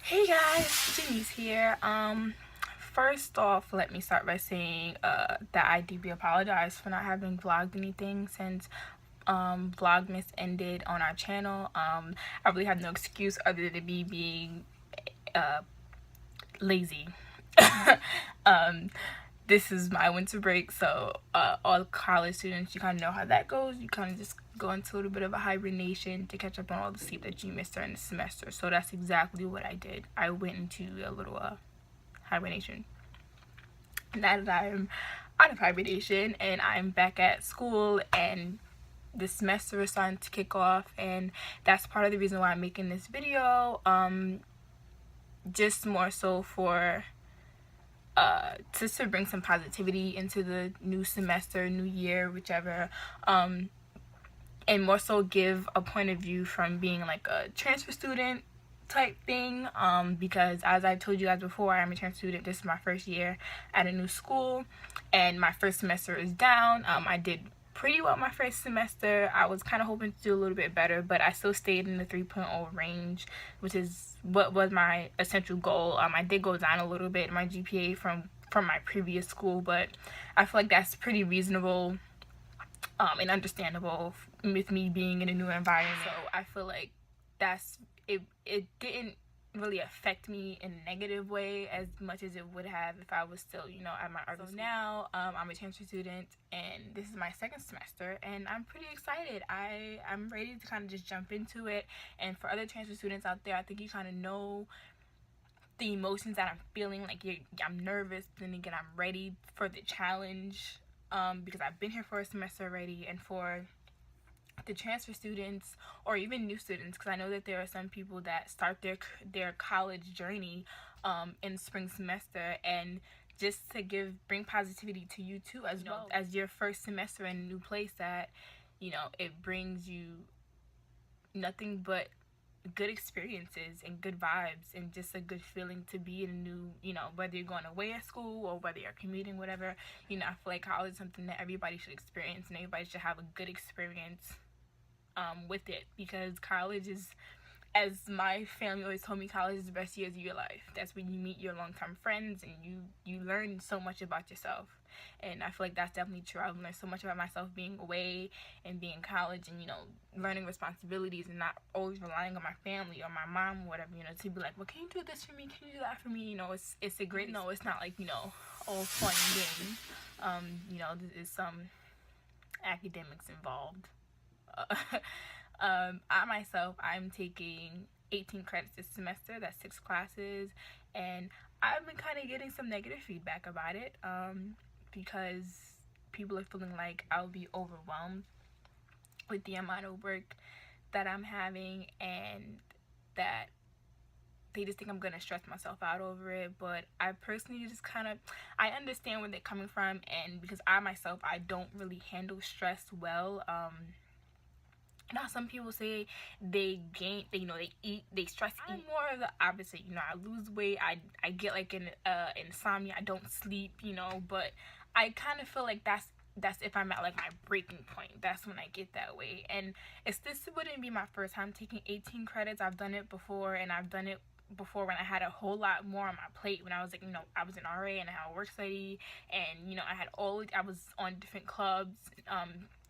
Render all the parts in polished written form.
Hey guys, Jenise here. First off, let me start by saying that I deeply apologize for not having vlogged anything since Vlogmas ended on our channel. I really have no excuse other than me being lazy. um, this is my winter break, so all college students, you kind of know how that goes. You kind of just go into a little bit of a hibernation to catch up on all the sleep that you missed during the semester. So that's exactly what I did. I went into a little hibernation. Now that I'm out of hibernation and I'm back at school and the semester is starting to kick off, and that's part of the reason why I'm making this video. Just more so for just to bring some positivity into the new semester, new year, whichever, and more so give a point of view from being like a transfer student type thing, because as I told you guys before, I'm a transfer student. This is my first year at a new school and my first semester is down. I did pretty well my first semester. I was kind of hoping to do a little bit better, but I still stayed in the 3.0 range, which is what was my essential goal. I did go down a little bit in my GPA from my previous school, but I feel like that's pretty reasonable and understandable with me being in a new environment. So I feel like that's it. It didn't really affect me in a negative way as much as it would have if I was still, at my art school. So now I'm a transfer student and this is my second semester and I'm pretty excited. I'm ready to kind of just jump into it. And for other transfer students out there, I think you kind of know the emotions that I'm feeling. Like I'm nervous, then again I'm ready for the challenge, because I've been here for a semester already. And for the transfer students or even new students, because I know that there are some people that start their college journey in spring semester, and just to bring positivity to you too as well, as your first semester in a new place, that it brings you nothing but good experiences and good vibes and just a good feeling to be in a new, whether you're going away at school or whether you're commuting, whatever. I feel like college is something that everybody should experience and everybody should have a good experience with it, because college is, as my family always told me, college is the best years of your life. That's when you meet your long-term friends and you learn so much about yourself. And I feel like that's definitely true. I've learned so much about myself being away and being in college, and learning responsibilities and not always relying on my family or my mom or whatever, to be like, well, can you do this for me, can you do that for me? It's a great, it's not like all fun and games. There's some academics involved. I'm taking 18 credits this semester. That's 6 classes, and I've been kind of getting some negative feedback about it, because people are feeling like I'll be overwhelmed with the amount of work that I'm having, and that they just think I'm gonna stress myself out over it. But I personally just I understand where they're coming from, and because I myself, I don't really handle stress well. Now some people say they stress eat. I'm more of the opposite. I lose weight, I get like an insomnia, I don't sleep, but I kind of feel like that's if I'm at like my breaking point. That's when I get that way. And this wouldn't be my first time taking 18 credits. I've done it before, and I've done it before when I had a whole lot more on my plate, when I was like, I was an RA and I had a work study, and I was on different clubs,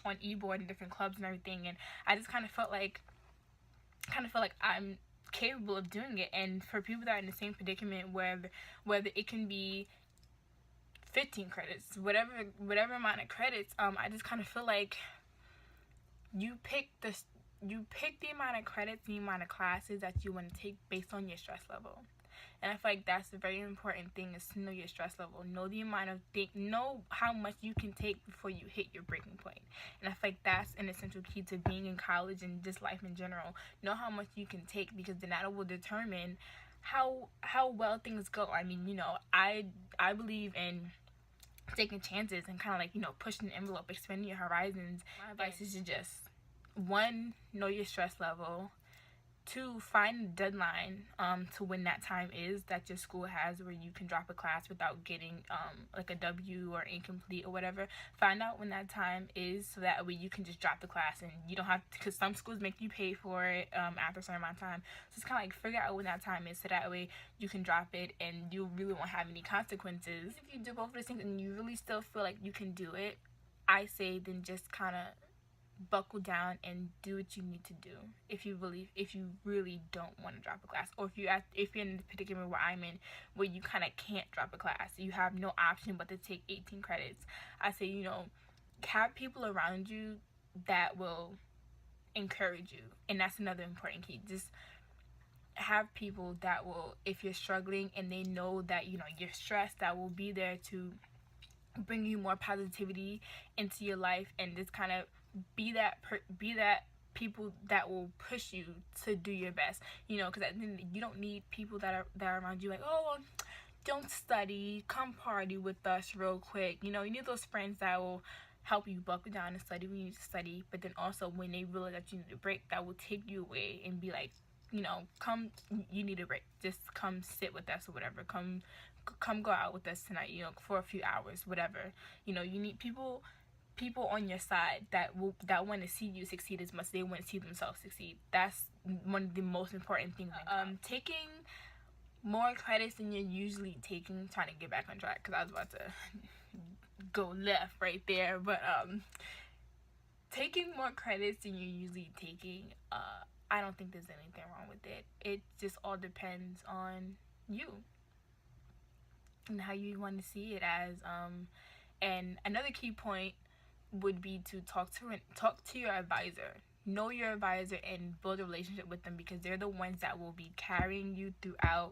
on e-board and different clubs and everything, and I just kind of felt like I'm capable of doing it. And for people that are in the same predicament, whether it can be 15 credits, whatever amount of credits, I just kind of feel like you pick the amount of credits, the amount of classes that you want to take based on your stress level. And I feel like that's a very important thing, is to know your stress level. Know how much you can take before you hit your breaking point. And I feel like that's an essential key to being in college and just life in general. Know how much you can take, because then that will determine how well things go. I mean, I believe in taking chances and kind of like, pushing the envelope, expanding your horizons. My advice is to just, one, know your stress level. to find a deadline to when that time is that your school has where you can drop a class without getting like a W or incomplete or whatever. Find out when that time is so that way you can just drop the class and you don't have to, because some schools make you pay for it after a certain amount of time. So it's kind of like figure out when that time is so that way you can drop it and you really won't have any consequences. If you do both of these things and you really still feel like you can do it, I say then just kind of buckle down and do what you need to do if you really don't want to drop a class, or if you're in the predicament where I'm in, where you kind of can't drop a class, you have no option but to take 18 credits. I say, you know, have people around you that will encourage you, and that's another important key. Just have people that will, if you're struggling and they know that, you know, you're stressed, that will be there to bring you more positivity into your life, and just kind of be that people that will push you to do your best, you know, because you don't need people that are around you like, oh, don't study, come party with us real quick. You know, you need those friends that will help you buckle down and study when you need to study, but then also when they realize that you need a break, that will take you away and be like, you know, come, you need a break, just come sit with us or whatever, come go out with us tonight, you know, for a few hours, whatever. You know, you need people on your side that want to see you succeed as much as they want to see themselves succeed. That's one of the most important things. Taking more credits than you're usually taking, trying to get back on track because I was about to go left right there, but taking more credits than you're usually taking, I don't think there's anything wrong with it. It just all depends on you and how you want to see it as. And another key point would be to talk to your advisor. Know your advisor and build a relationship with them, because they're the ones that will be carrying you throughout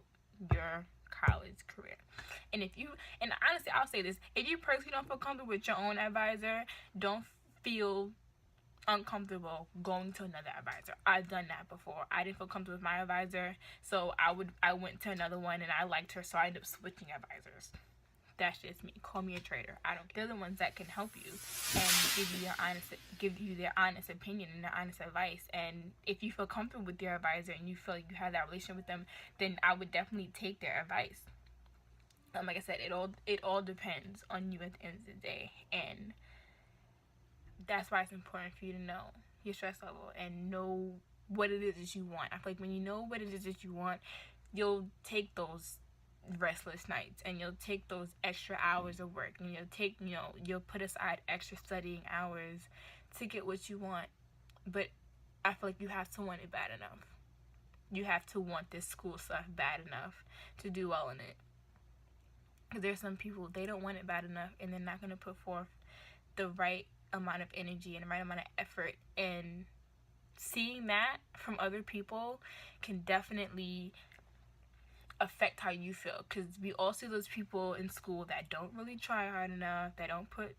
your college career. And honestly, I'll say this, if you personally don't feel comfortable with your own advisor, don't feel uncomfortable going to another advisor. I've done that before. I didn't feel comfortable with my advisor, so I went to another one and I liked her, so I ended up switching advisors. That's just me. Call me a traitor. I don't care. They're the ones that can help you and give you their honest opinion and their honest advice. And if you feel comfortable with your advisor and you feel like you have that relationship with them, then I would definitely take their advice. Like I said, it all depends on you at the end of the day, and that's why it's important for you to know your stress level and know what it is that you want. I feel like when you know what it is that you want, you'll take those restless nights and you'll take those extra hours of work, and you'll put aside extra studying hours to get what you want. But I feel like you have to want it bad enough. You have to want this school stuff bad enough to do well in it. Because there's some people, they don't want it bad enough, and they're not going to put forth the right amount of energy and the right amount of effort. And seeing that from other people can definitely affect how you feel, because we all see those people in school that don't really try hard enough, that don't put,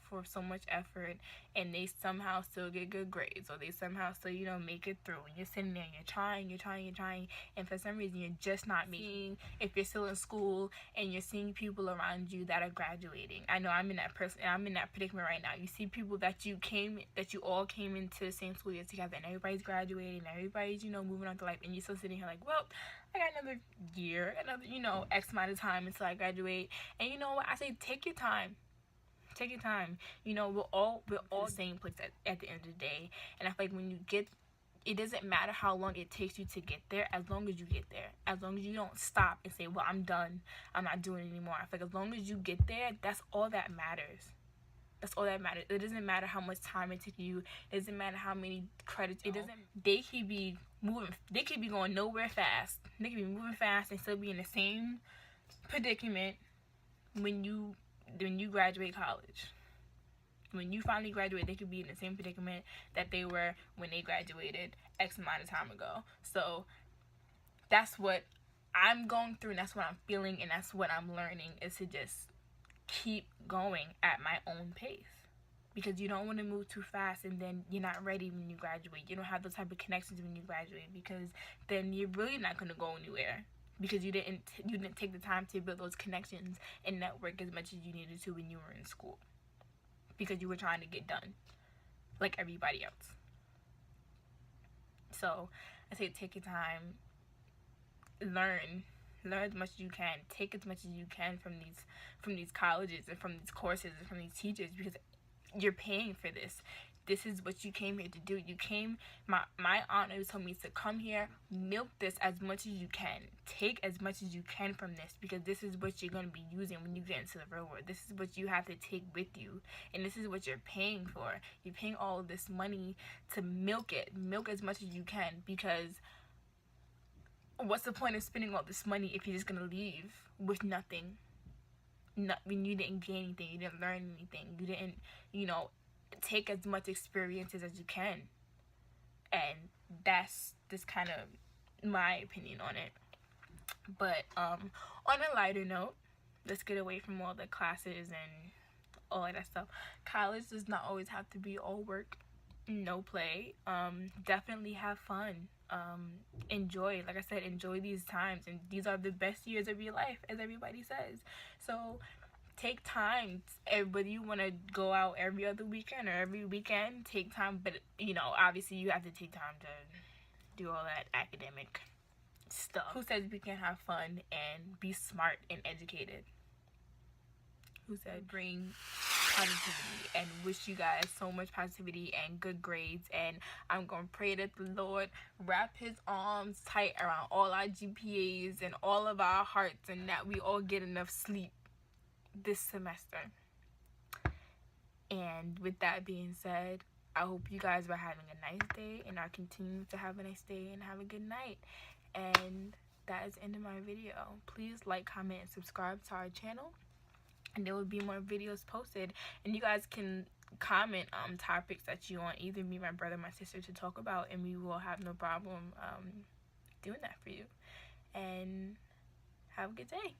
for so much effort, and they somehow still get good grades, or they somehow still, make it through. And you're sitting there and you're trying, and for some reason you're just not making. If you're still in school and you're seeing people around you that are graduating, I know I'm in that predicament right now. You see people that you all came into the same school year together, and everybody's graduating, and everybody's moving on to life, and you're still sitting here like, well, I got another year, another, X amount of time until I graduate. And you know what? I say, take your time. Take your time. We're all the same place at the end of the day. And I feel like when you get, it doesn't matter how long it takes you to get there, as long as you get there. As long as you don't stop and say, well, I'm done, I'm not doing it anymore. I feel like as long as you get there, that's all that matters. That's all that matters. It doesn't matter how much time it took you. It doesn't matter how many credits. They could be moving. They could be going nowhere fast. They could be moving fast and still be in the same predicament when you graduate college. When you finally graduate, they could be in the same predicament that they were when they graduated X amount of time ago. So that's what I'm going through, and that's what I'm feeling, and that's what I'm learning, is to just keep going at my own pace, because you don't want to move too fast and then you're not ready when you graduate. You don't have those type of connections when you graduate, because then you're really not going to go anywhere, because you didn't take the time to build those connections and network as much as you needed to when you were in school, because you were trying to get done like everybody else. So I say take your time, learn as much as you can, take as much as you can from these colleges and from these courses and from these teachers, because you're paying for this. This is what you came here to do. You came, my aunt always told me to come here, milk this as much as you can, take as much as you can from this, because this is what you're going to be using when you get into the real world. This is what you have to take with you, and this is what you're paying for. You're paying all of this money to milk as much as you can, because what's the point of spending all this money if you're just going to leave with nothing? When you didn't gain anything, you didn't learn anything, you didn't, take as much experiences as you can. And that's just kind of my opinion on it. But on a lighter note, let's get away from all the classes and all of that stuff. College does not always have to be all work, no play. Definitely have fun. Enjoy, like I said, enjoy these times, and these are the best years of your life, as everybody says. So take time, whether you want to go out every other weekend or every weekend, take time. But obviously you have to take time to do all that academic stuff. Who says we can have fun and be smart and educated? Who said bring positivity, and wish you guys so much positivity and good grades. And I'm gonna pray that the Lord wrap his arms tight around all our GPAs and all of our hearts, and that we all get enough sleep this semester. And with that being said, I hope you guys are having a nice day and are continuing to have a nice day and have a good night. And that is the end of my video. Please like, comment, and subscribe to our channel, and there will be more videos posted. And you guys can comment topics that you want either me, my brother, my sister to talk about, and we will have no problem doing that for you. And have a good day.